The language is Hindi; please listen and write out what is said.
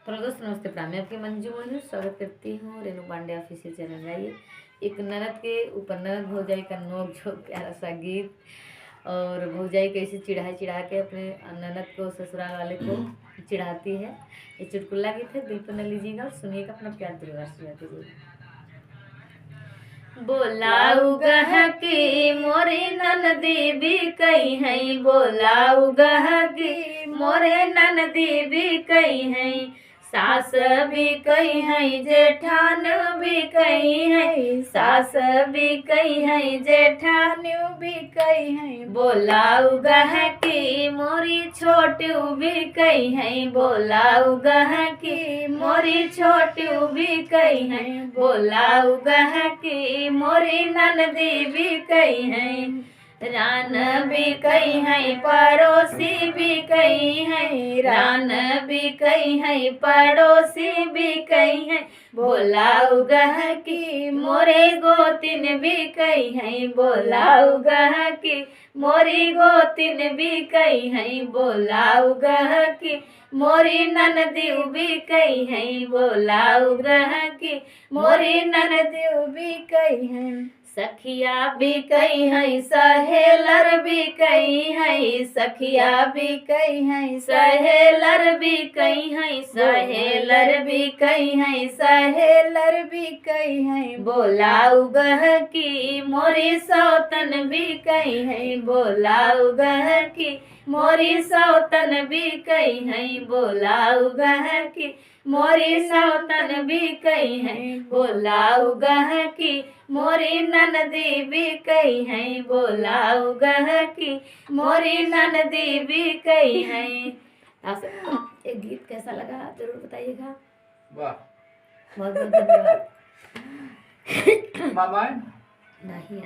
तो दोस्तों नमस्ते प्रणाम, मैं आपकी मंजू मोनू स्वागत करती हूँ रेणु पांडे ऑफिशियल चैनल में। आइए एक ननद के ऊपर ननद भौजाई का नोक झोंक प्यारा सा गीत, और भौजाई कैसे चिढ़ा के अपने ननद को ससुराल वाले को चिढ़ाती है। ये चुटकुला गीत है, दिल पर न लीजिएगा और सुनिएगा, अपना प्यार दुर्गा दीजिएगा। बोलाऊ गह की मोरे ननदी भी कही है, बोलाऊ गह की मोरे ननदी भी कही है, सास भी कही है जेठान भी कही है, सास भी कही है जेठान भी कही है, बोलाऊ गह की मोरी छोटू भी कही है, बोलाऊ गह की मोरी छोटू भी कही है, बोलाऊ गह की मोरी ननदी भी कही है, रान भी कही है पड़ोसी भी कही है, रान भी कही है पड़ोसी भी कही है, बोलाऊ गह की मोरे गोतिन भी कही है, बोलाऊ गह की मोरी गोतिन भी कही है, बोलाऊ गह की मोरी ननदी भी कही है, बोलाऊ गह की मोरी ननदी भी कही है, सखिया भी कही है सहेलर भी कही है, सखिया भी कही है सहेलर भी कही है, सहेलर भी कही है सहेलर भी कही है, बोलाऊ गह की मोरी सौतन भी कही है, बोलाऊ गह की मोरी सौतन भी कही है, बोलाऊ गह की मोरी सौतन भी कही है, बोलाऊ गह की मोरी ननदी भी कही है, बोलाऊ गह की मोरी ननदी भी कही है। एक गीत कैसा लगा जरूर बताइएगा। वाह, बहुत बहुत धन्यवाद। मामा नहीं